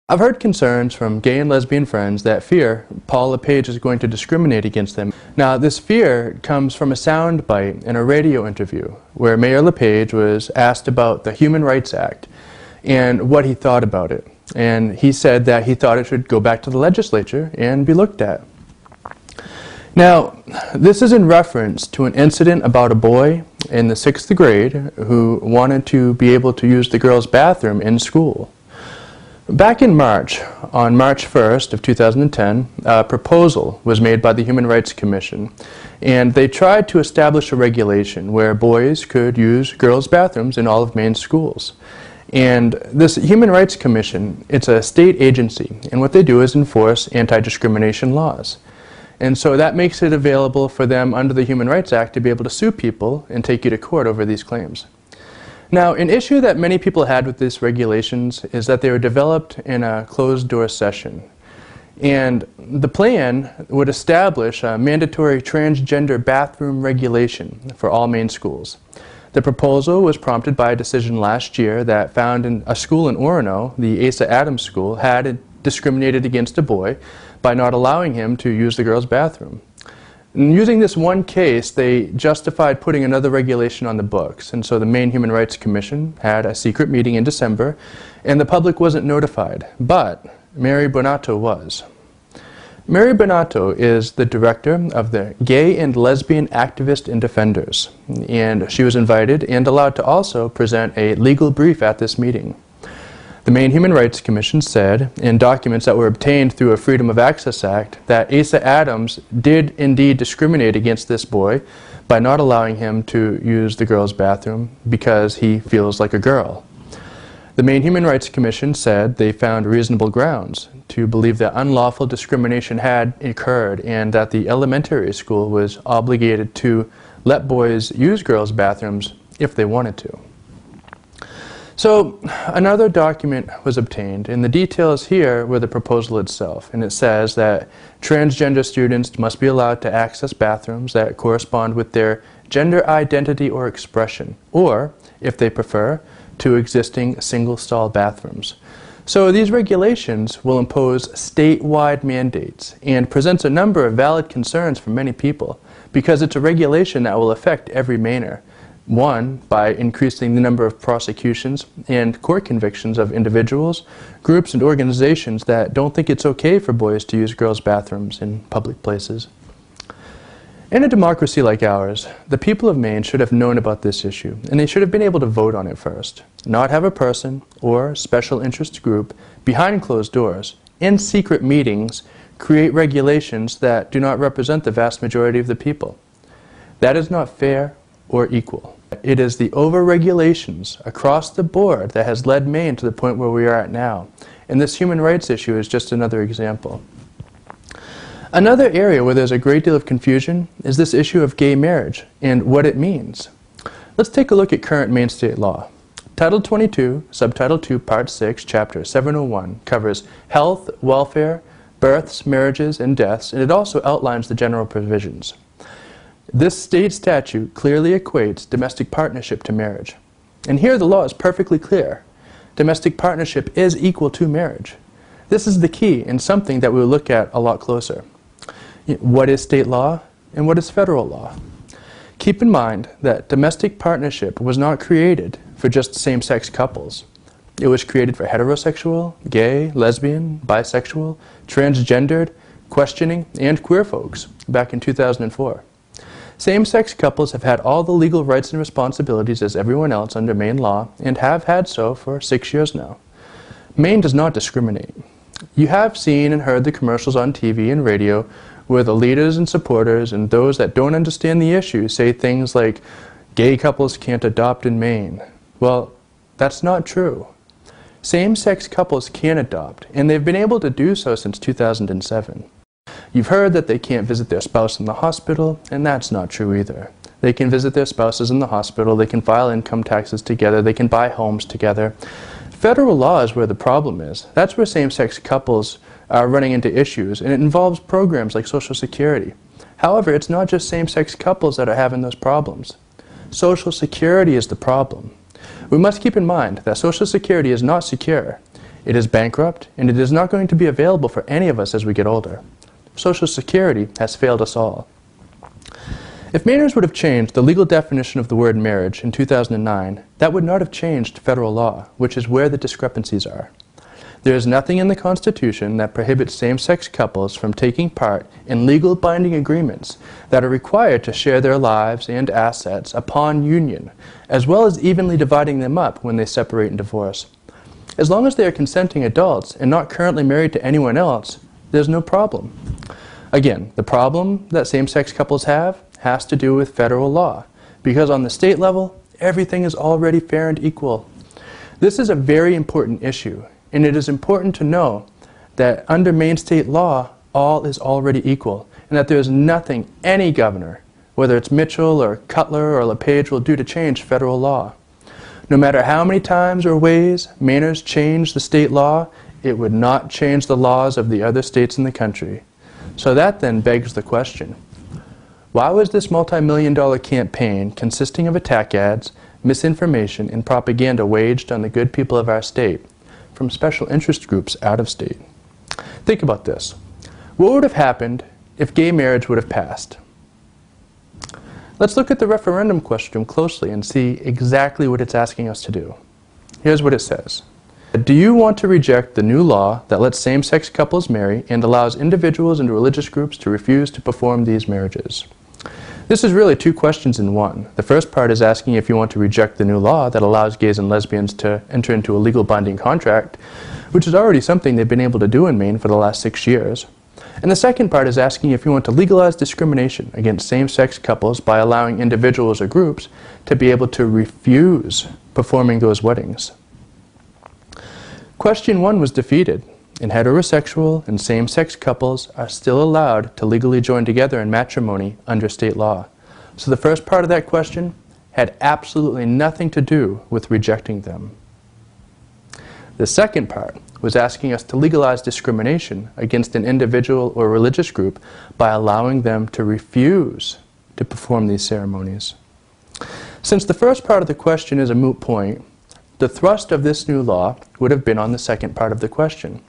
I've heard concerns from gay and lesbian friends that fear Paul LePage is going to discriminate against them. Now, this fear comes from a soundbite in a radio interview where Mayor LePage was asked about the Human Rights Act and what he thought about it. And he said that he thought it should go back to the legislature and be looked at. Now, this is in reference to an incident about a boy in the 6th grade who wanted to be able to use the girls' bathroom in school. Back in March, on March 1st of 2010, a proposal was made by the Human Rights Commission, and they tried to establish a regulation where boys could use girls' bathrooms in all of Maine's schools. And this Human Rights Commission, it's a state agency, and what they do is enforce anti-discrimination laws. And so that makes it available for them under the Human Rights Act to be able to sue people and take you to court over these claims. Now, an issue that many people had with these regulations is that they were developed in a closed-door session. And the plan would establish a mandatory transgender bathroom regulation for all Maine schools. The proposal was prompted by a decision last year that found in a school in Orono, the Asa Adams School, had discriminated against a boy by not allowing him to use the girls' bathroom. And using this one case, they justified putting another regulation on the books. And so the Maine Human Rights Commission had a secret meeting in December, and the public wasn't notified. But Mary Bonato was. Mary Bonato is the director of the Gay and Lesbian Activists and Defenders. And she was invited and allowed to also present a legal brief at this meeting. The Maine Human Rights Commission said, in documents that were obtained through a Freedom of Access Act, that Asa Adams did indeed discriminate against this boy by not allowing him to use the girls' bathroom because he feels like a girl. The Maine Human Rights Commission said they found reasonable grounds to believe that unlawful discrimination had occurred and that the elementary school was obligated to let boys use girls' bathrooms if they wanted to. So another document was obtained, and the details here were the proposal itself, and it says that transgender students must be allowed to access bathrooms that correspond with their gender identity or expression, or, if they prefer, to existing single-stall bathrooms. So these regulations will impose statewide mandates and presents a number of valid concerns for many people because it's a regulation that will affect every Mainer. One, by increasing the number of prosecutions and court convictions of individuals, groups, and organizations that don't think it's okay for boys to use girls' bathrooms in public places. In a democracy like ours, the people of Maine should have known about this issue, and they should have been able to vote on it first, not have a person or special interest group behind closed doors, in secret meetings, create regulations that do not represent the vast majority of the people. That is not fair or equal. It is the over-regulations across the board that has led Maine to the point where we are at now. And this human rights issue is just another example. Another area where there's a great deal of confusion is this issue of gay marriage and what it means. Let's take a look at current Maine state law. Title 22, Subtitle 2, Part 6, Chapter 701 covers health, welfare, births, marriages, and deaths, and it also outlines the general provisions. This state statute clearly equates domestic partnership to marriage. And here the law is perfectly clear. Domestic partnership is equal to marriage. This is the key and something that we'll look at a lot closer. What is state law and what is federal law? Keep in mind that domestic partnership was not created for just same-sex couples. It was created for heterosexual, gay, lesbian, bisexual, transgendered, questioning, and queer folks back in 2004. Same-sex couples have had all the legal rights and responsibilities as everyone else under Maine law and have had so for 6 years now. Maine does not discriminate. You have seen and heard the commercials on TV and radio where the leaders and supporters and those that don't understand the issue say things like, gay couples can't adopt in Maine. Well, that's not true. Same-sex couples can adopt, and they've been able to do so since 2007. You've heard that they can't visit their spouse in the hospital, and that's not true either. They can visit their spouses in the hospital, they can file income taxes together, they can buy homes together. Federal law is where the problem is. That's where same-sex couples are running into issues, and it involves programs like Social Security. However, it's not just same-sex couples that are having those problems. Social Security is the problem. We must keep in mind that Social Security is not secure. It is bankrupt, and it is not going to be available for any of us as we get older. Social Security has failed us all. If Mainers would have changed the legal definition of the word marriage in 2009, that would not have changed federal law, which is where the discrepancies are. There is nothing in the Constitution that prohibits same-sex couples from taking part in legal binding agreements that are required to share their lives and assets upon union, as well as evenly dividing them up when they separate and divorce. As long as they are consenting adults and not currently married to anyone else, there's no problem. Again, the problem that same-sex couples have has to do with federal law, because on the state level, everything is already fair and equal. This is a very important issue, and it is important to know that under Maine state law, all is already equal, and that there is nothing any governor, whether it's Mitchell or Cutler or LePage, will do to change federal law. No matter how many times or ways Mainers change the state law, it would not change the laws of the other states in the country. So that then begs the question, why was this multi-million-dollar campaign consisting of attack ads, misinformation, and propaganda waged on the good people of our state from special interest groups out of state? Think about this. What would have happened if gay marriage would have passed? Let's look at the referendum question closely and see exactly what it's asking us to do. Here's what it says. Do you want to reject the new law that lets same-sex couples marry and allows individuals and religious groups to refuse to perform these marriages? This is really two questions in one. The first part is asking if you want to reject the new law that allows gays and lesbians to enter into a legal binding contract, which is already something they've been able to do in Maine for the last 6 years. And the second part is asking if you want to legalize discrimination against same-sex couples by allowing individuals or groups to be able to refuse performing those weddings. Question 1 was defeated, and heterosexual and same-sex couples are still allowed to legally join together in matrimony under state law. So the first part of that question had absolutely nothing to do with rejecting them. The second part was asking us to legalize discrimination against an individual or religious group by allowing them to refuse to perform these ceremonies. Since the first part of the question is a moot point, the thrust of this new law would have been on the second part of the question,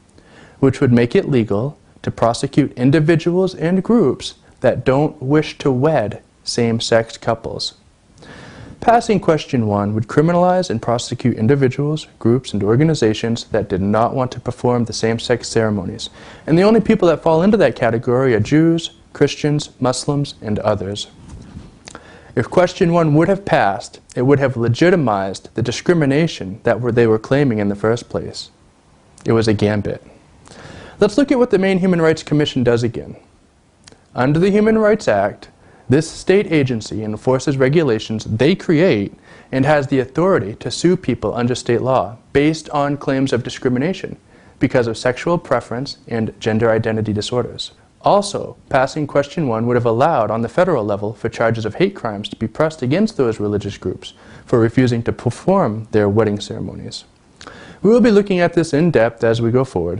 which would make it legal to prosecute individuals and groups that don't wish to wed same-sex couples. Passing question 1 would criminalize and prosecute individuals, groups, and organizations that did not want to perform the same-sex ceremonies. And the only people that fall into that category are Jews, Christians, Muslims, and others. If question 1 would have passed, it would have legitimized the discrimination that they were claiming in the first place. It was a gambit. Let's look at what the Maine Human Rights Commission does again. Under the Human Rights Act, this state agency enforces regulations they create and has the authority to sue people under state law based on claims of discrimination because of sexual preference and gender identity disorders. Also, passing question 1 would have allowed on the federal level for charges of hate crimes to be pressed against those religious groups for refusing to perform their wedding ceremonies. We will be looking at this in depth as we go forward.